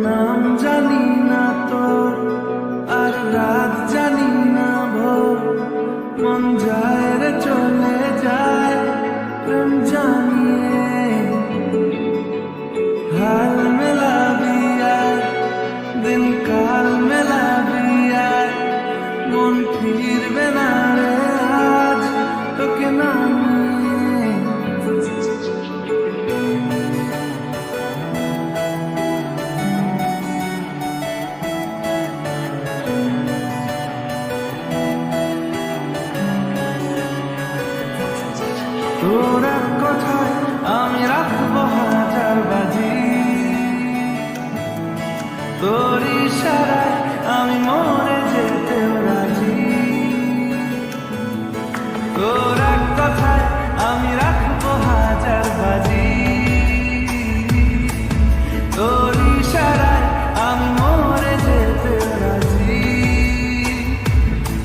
নাম জানি না তোর আর রাত জানি না ভোর, মন যায় রে চলে যায় প্রেম জানিয়ে। হাল মেলাবি আর দিন কাল মেলাবি আর মন ফিরবে না রে আজ তোকে না তোর এক কথায় আমি রাখবো হাজার বাজি, তোর ইশারায় আমি মরে যেতেও রাজি। তোর এক কথায় আমি রাখবো হাজার বাজি, তোর ইশারায় আমি মরে যেতেও রাজি।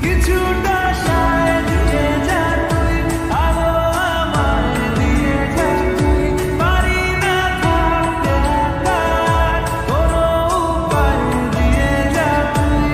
কিছুটা সায় দিয়ে যা তুই, আলো আমায় দিয়ে যা তুই, পারি না থাকতে একা কোনো উপায় দিয়ে যা তুই।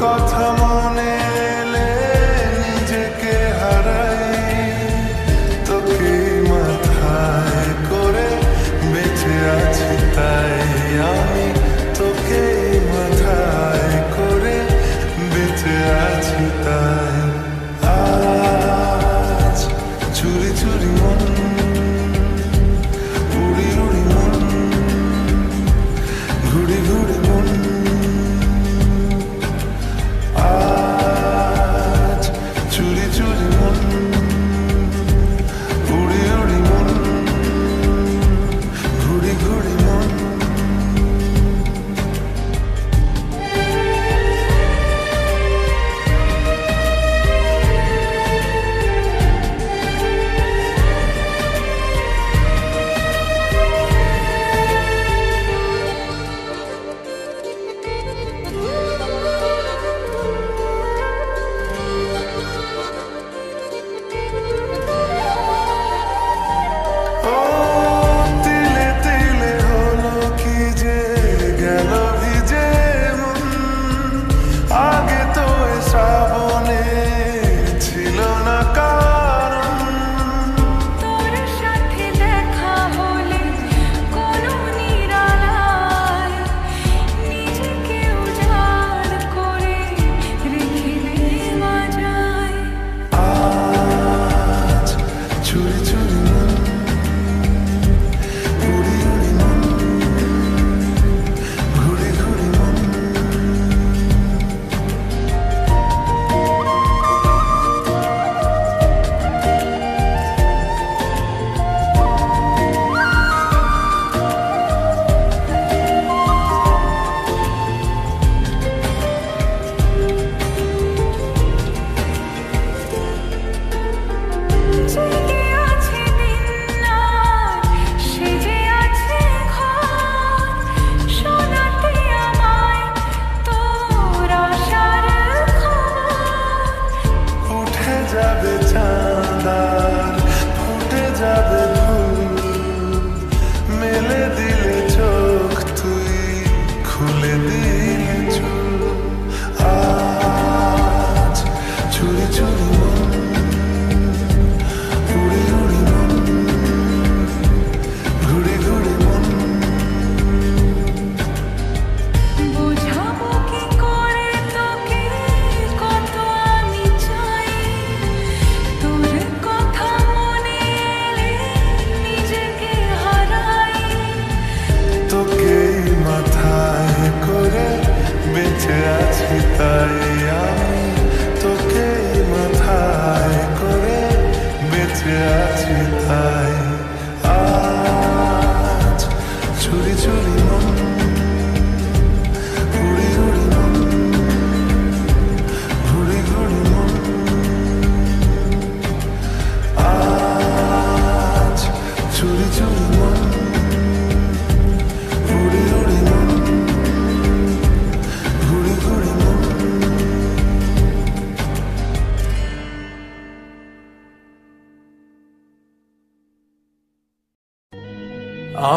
কথা মনে এলে নিজেকে হারাই, তোকে মাথায় করে বেঁচে আছি তাই আমি, তোকে মাথায় করে বেঁচে আছি তাই। আজ চুরি চুরি মন, উড়ি উড়ি মন, ঘুড়ি ঘুড়ি মন। আজ চুরি চুরি মন, উড়ি উড়ি মন, ঘুড়ি ঘুড়ি মন।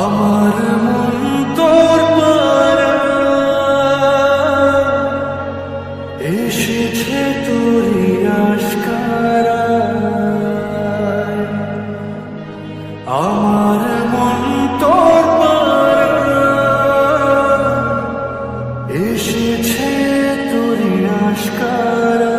আমার মন তোর পারা এসেছে তোরই আশকারা, আমার মন তোর পারা এসেছে তোরই আশকারা।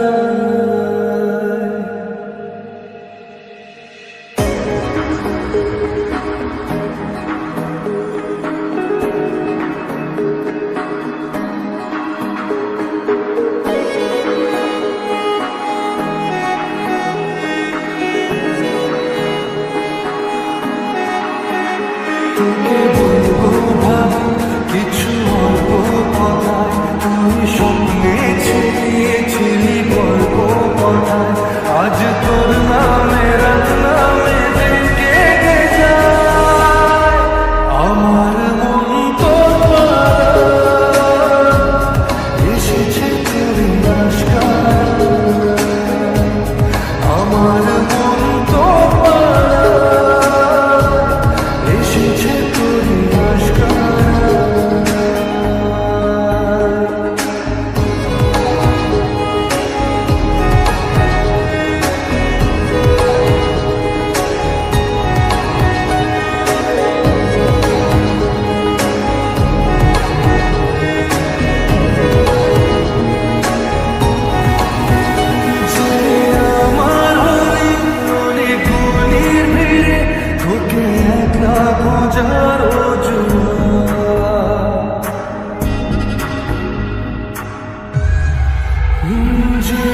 যে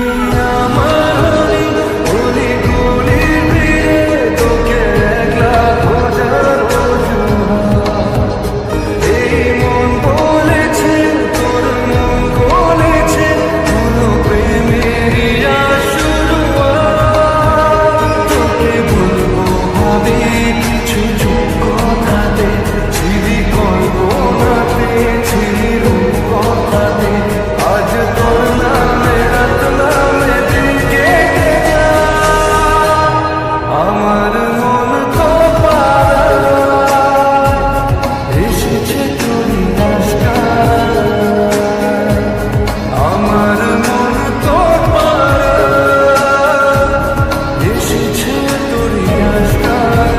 আমার হলি হলি গলির ভিড়ে তোকে একলা খোঁজার অজুহাত। এই মন বলেছে তোর মন বলেছে হলো প্রেমেরই শুরুয়াত। তোকে বলবো ভাবি কিছু চুপ কথাতে, ছিলি কল্পনাতে ছিলি রূপকথাতে। আজ তোর নামে রাত নামে দিন কেটে যায়। আমার মন তো পাড়ায় এসেছে তোরই আশকারায়। আমার মন তো পাড়ায় এসেছে তোরই আশকারায়।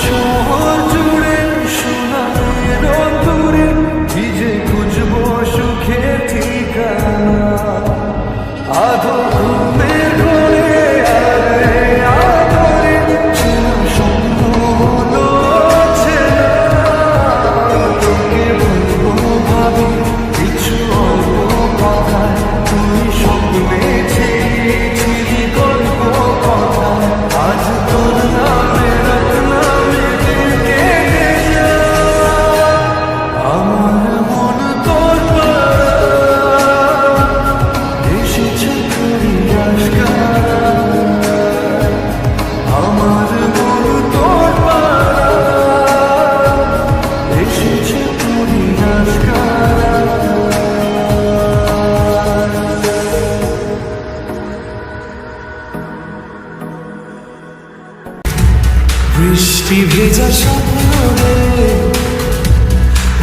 শহর জুড়ে সোনার রোদ্দুরে ভিজে খুঁজবো সুখের ঠিকানা। আধো ঘুমের ঘরে আরে আদরে চেনা স্বপ্ন হলো চেনা। তোকে বলবো ভাবি কিছু অল্প কথায়, তুই স্বপ্নে ছিলি গল্প কথায়। আজ তোর নামে রাত নামে দিন কেটে যায়। আমার মন তোর পাড়ায় এসেছে তোরই আশকারায়। আমার মন তোর পাড়ায় এসেছে তোরই আশকারায়। বৃষ্টি ভেজা স্বপ্ন রে,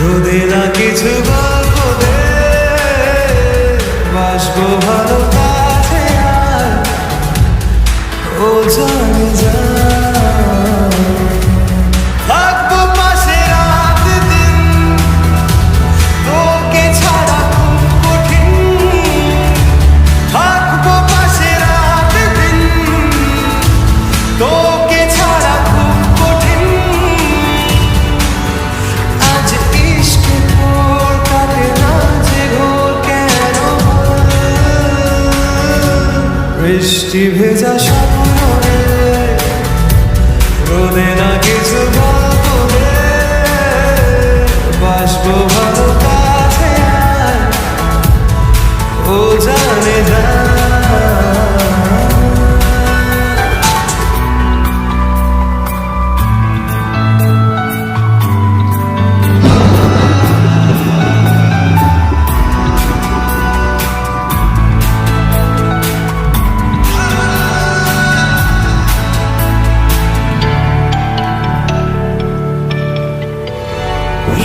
রোদে না কিছু গল্প দে। বাসবো ভালো কাছে আর ও জানে যা। থাকবো পাশে রাত দিন, তোকে ছাড়া খুব কঠিন। থাকবো পাশে রাত দিন, তোকে ছাড়া খুব কঠিন। আজ ইশকে তোর কাটে না যে ঘোর কেন বল? বৃষ্টি ভেজা স্বপ্ন রে, রোদে না কিছু গল্প দে। বাসবো ভালো কাছে আর ও জানে যা।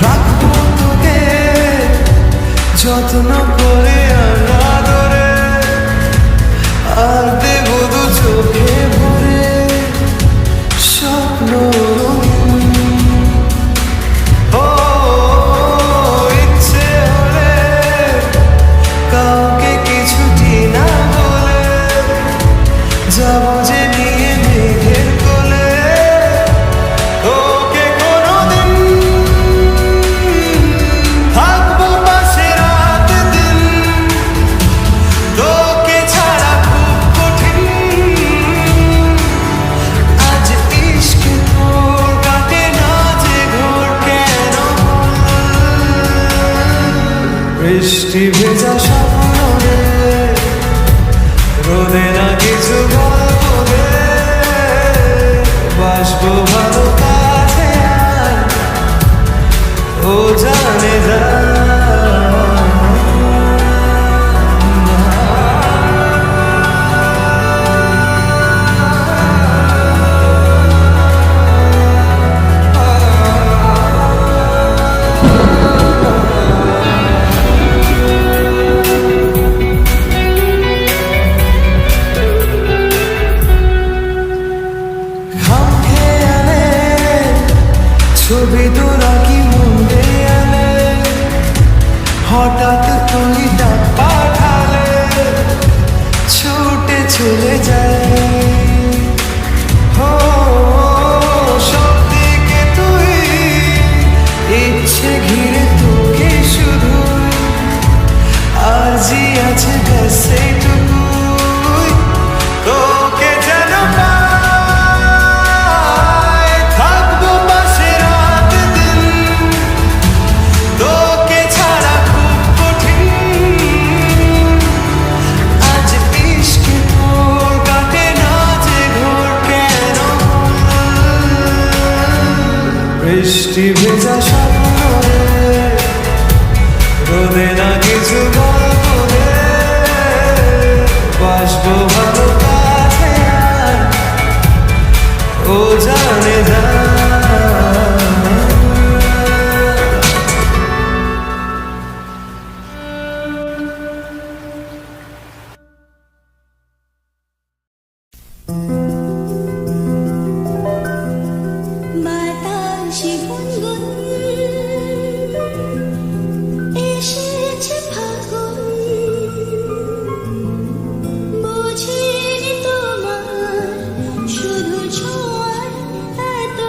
রাখবো তোকে যত্ন করে আর আদরে, আর দেবো দু চোখে ভরে স্বপ্ন রঙিন। ও ইচ্ছে হলে কাউকে কিছুটি না বলে যাবো যে নিয়ে মেঘের কোলে। ওকে কোনোদিন থাকবো পাশে রাত দিন, তোকে ছাড়া খুব কঠিন। আজ ইশকে তোর কাটে না যে ঘোর কেন বল? বৃষ্টি ভেজা স্বপ্ন রে, রোদে না কিছু গল্প দে। বাসবো ভালো কাছে আর ও জানে যা। ছবি তোলা নাকি মনে আনে হঠাৎ তুই ডাক পাঠালে ছুটে চলে যায় হো সব দিকে তুই ইচ্ছে ঘিরে তোকে শুধু আজই আছে ব্যাস এইটুকুই তোকে যেন পাই থাকবো পাশে রাত দিন তোকে ছাড়া খুব কঠিন আজ ইশকে তোর কাটে না যে ঘোর কেন বৃষ্টি ভেজা স্বপ্ন রোদে না কিছু গল্প রে বাসবো ভালো কাছে আর ও জানে না বাতাসে গুনগুন এসেছে ফাগুন বুঝিনি তোমার শুধু ছোঁয়ার এত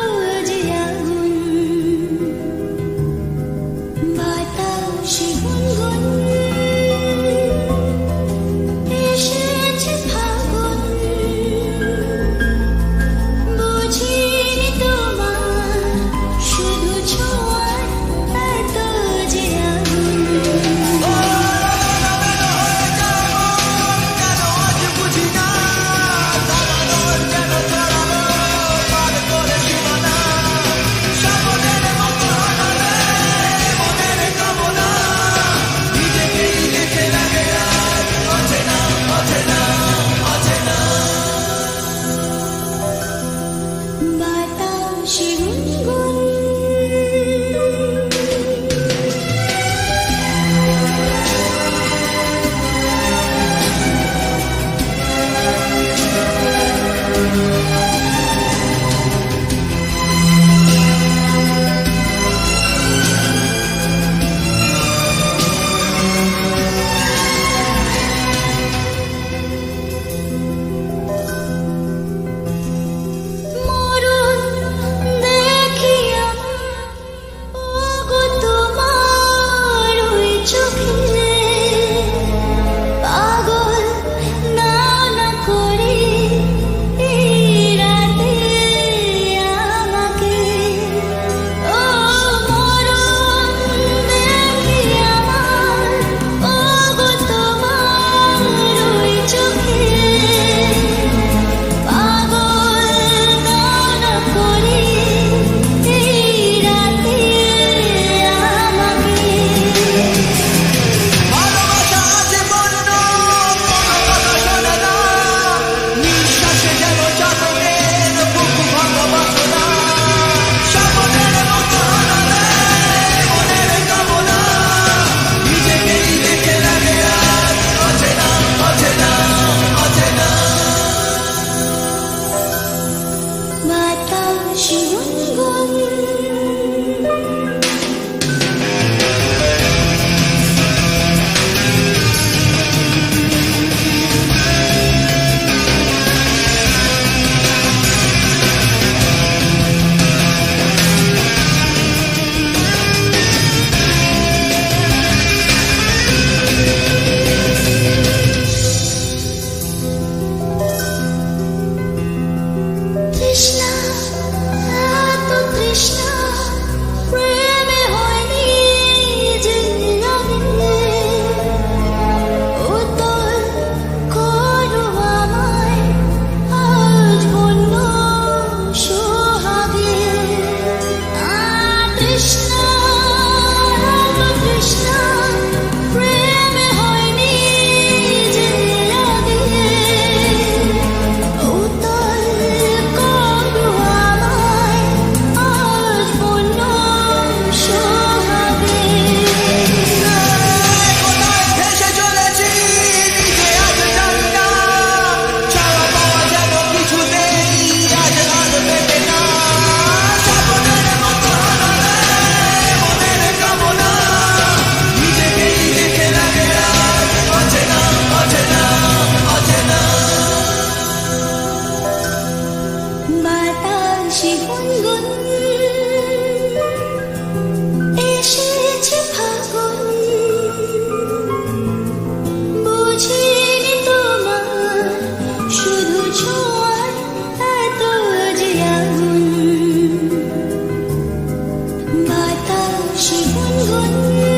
যে আগুন বাতাসে গুনগুন এসেছে ফাগুন বুঝিনি তোমার শুধু ছোঁয়ার এত যে আগুন বাতাসে গুনগুন মরুন দেখিয়া ওগো তোমার ওই চোখে পাগল না না করে এই রাতে আমাকে ও মরুন দেখিয়া ওগো তোমার ওই চোখে পাগল না না করে এই রাতে আমাকে ভালোবাসা যে বন্য কোনো কথা শোনে না নিঃশ্বাসে যেন চাতকের বুকু ভালোবাসো না স্বপ্নের মতো হারালে মনের কামনা নিজেকেই দেখে লাগে আর অচেনা অচেনা অচেনা বাতাসে গুনগুন তৃষ্ণা এত তৃষ্ণা প্রেমে হয়নি যে লাগে উত্তর করো আমায় আজ বন্য সোহাগে তৃষ্ণা এত তৃষ্ণা প্রেমে হয়নি যে লাগে উত্তর করো আমায় আজ বন্য সোহাগে কোথায় ভেসে চলেছি নিজে আজ জানি না ছাড়া পাওয়া যেন কিছুতেই আজ আর পেতে না স্বপ্নের মতো হারালে সে গুনগুন